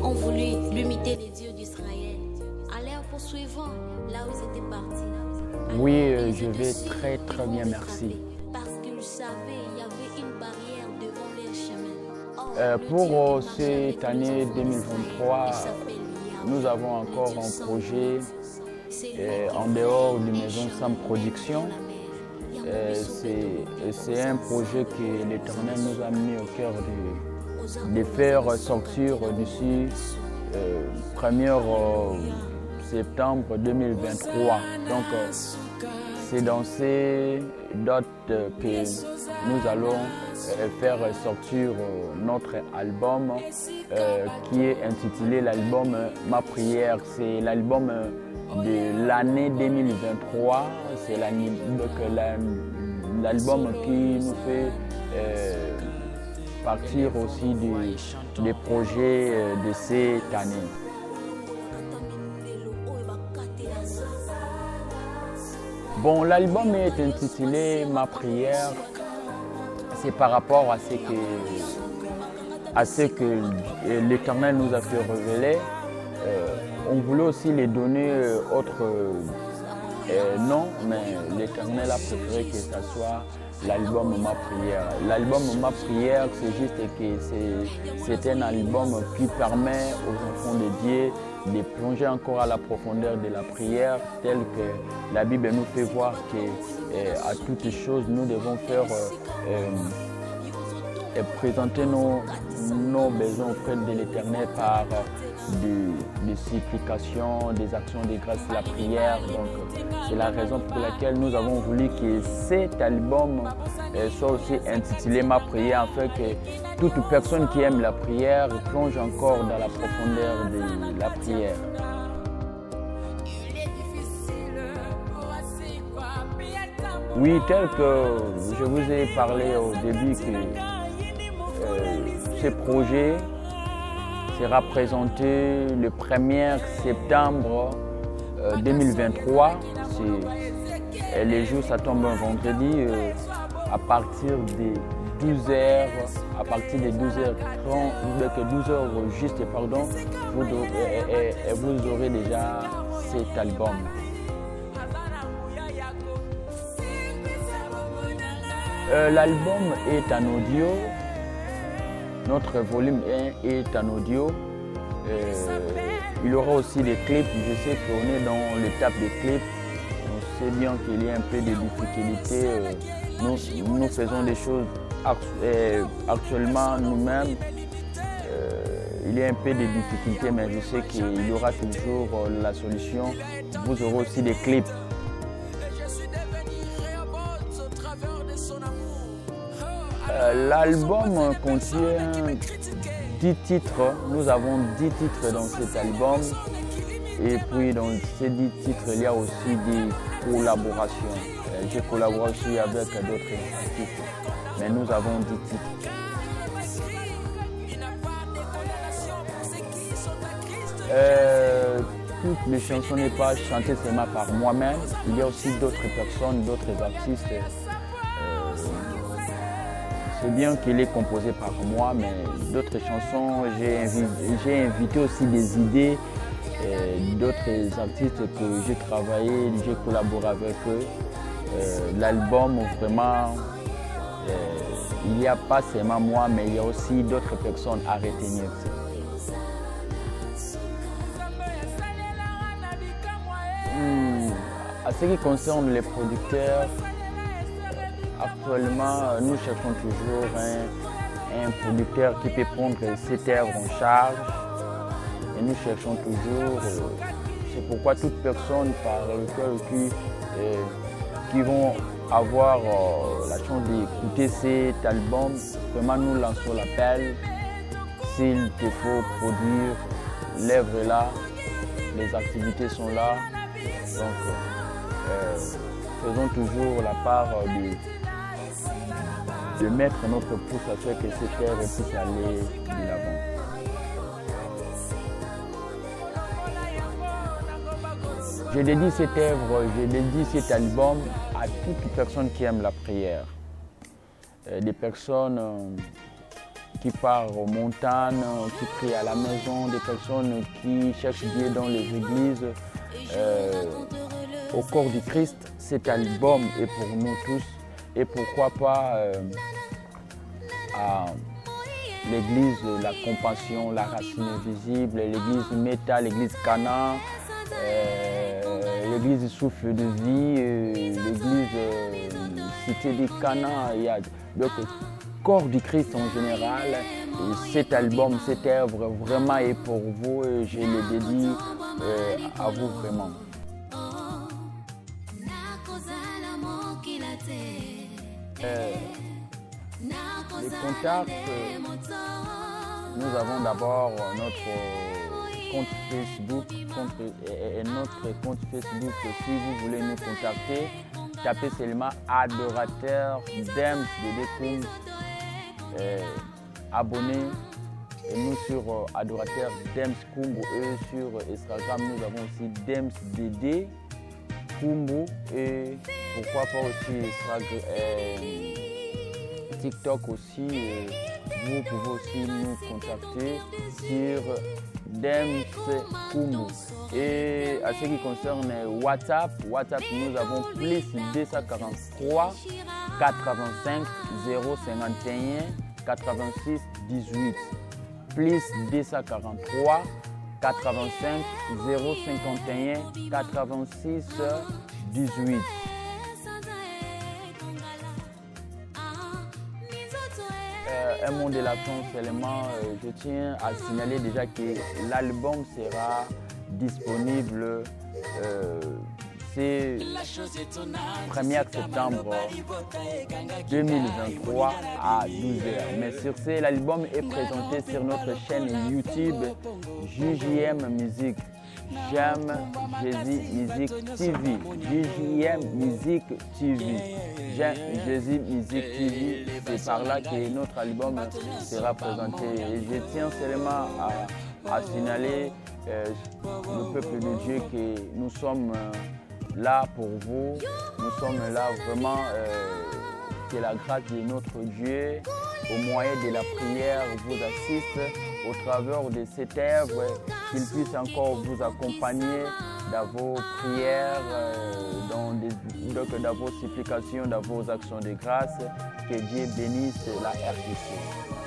ont voulu limiter les dieux d'Israël. À l'ère poursuivant, là où ils étaient partis. Oui, je vais très très bien, merci. Parce qu'ils savaient qu'il y avait une barrière devant leur chemin. Pour cette année 2023, nous avons encore un projet en dehors d'une maison sans production. C'est un projet que l'Éternel nous a mis au cœur de faire sortir d'ici 1er septembre 2023. Donc c'est dans ces dates que nous allons faire sortir notre album qui est intitulé l'album Ma Prière. C'est l'album de l'année 2023. C'est l'album qui nous fait partir aussi des projets de cette année. Bon, l'album est intitulé Ma Prière. C'est par rapport à ce que l'Éternel nous a fait révéler. On voulait aussi les donner autre nom, mais l'Éternel a préféré que ce soit l'album Ma Prière. L'album Ma Prière, c'est juste que c'est un album qui permet aux enfants de Dieu de plonger encore à la profondeur de la prière, telle que la Bible nous fait voir qu'à toutes choses, nous devons faire présenter nos besoins auprès de l'Éternel par des supplications, des actions de grâce, la prière. Donc c'est la raison pour laquelle nous avons voulu que cet album soit aussi intitulé Ma Prière, afin que toute personne qui aime la prière plonge encore dans la profondeur de la prière. Oui, tel que je vous ai parlé au début, que ce projet sera présenté le 1er septembre 2023. Les jours, ça tombe un vendredi à partir des 12h, à partir des 12h30, 12h juste, pardon, vous aurez déjà cet album. L'album est en audio. Notre volume 1 est en audio. Il y aura aussi des clips. Je sais qu'on est dans l'étape des clips. On sait bien qu'il y a un peu de difficultés. Nous faisons des choses actuellement nous-mêmes. Il y a un peu de difficultés, mais je sais qu'il y aura toujours la solution. Vous aurez aussi des clips. L'album contient 10 titres. Nous avons 10 titres dans cet album. Et puis dans ces 10 titres, il y a aussi des collaborations. J'ai collaboré aussi avec d'autres artistes. Mais nous avons 10 titres. Toutes les chansons n'est pas chantées seulement par moi-même. Il y a aussi d'autres personnes, d'autres artistes. C'est bien qu'il est composé par moi, mais d'autres chansons, j'ai invité aussi des idées d'autres artistes que j'ai travaillé, j'ai collaboré avec eux. L'album, vraiment, il n'y a pas seulement moi, mais il y a aussi d'autres personnes à retenir. À ce qui concerne les producteurs, actuellement, nous cherchons toujours un producteur qui peut prendre cette œuvre en charge. Et nous cherchons toujours, c'est pourquoi toute personne par lequel qui vont avoir la chance d'écouter cet album, vraiment nous lançons l'appel. S'il te faut produire, l'œuvre est là, les activités sont là. Donc, faisons toujours la part de mettre notre pouce afin que cette œuvre puisse aller de l'avant. Je dédie cette œuvre, je dédie cet album à toute personne qui aime la prière. Des personnes qui part aux montagnes, qui prient à la maison, des personnes qui cherchent Dieu dans les églises. Au corps du Christ, cet album est pour nous tous. Et pourquoi pas à l'église La Compassion, La Racine Invisible, l'église Méta, l'église Cana, l'église Souffle de Vie, l'église Cité du Cana. Il y a donc corps du Christ en général. Et cet album, cette œuvre vraiment est pour vous et je le dédie à vous vraiment. Les contacts, nous avons d'abord notre compte Facebook et notre compte Facebook. Si vous voulez nous contacter, tapez seulement Adorateur Dems Dédé Kumbu. Abonnez-nous sur Adorateur Dems Kumbu et sur Instagram nous avons aussi Dems Dédé Kumbu et pourquoi pas aussi TikTok aussi. Vous pouvez aussi nous contacter sur Dems Kumbu. Et à ce qui concerne WhatsApp, nous avons plus 243 85 051 86 18. Plus 243 85 051 86 18. Un mot de la fin seulement, je tiens à signaler déjà que l'album sera disponible c'est 1er septembre 2023 à 12h. Mais sur ce, l'album est présenté sur notre chaîne YouTube JJM Musique. J'aime Jésus Musique TV. JJM Musique TV. J'aime Jésus Musique TV. C'est par là que notre album sera présenté. Et je tiens seulement à signaler le peuple de Dieu que nous sommes là pour vous. Nous sommes là vraiment que la grâce de notre Dieu au moyen de la prière vous assiste au travers de cette œuvre, qu'il puisse encore vous accompagner dans vos prières, dans vos supplications, dans vos actions de grâce. Que Dieu bénisse la RDC.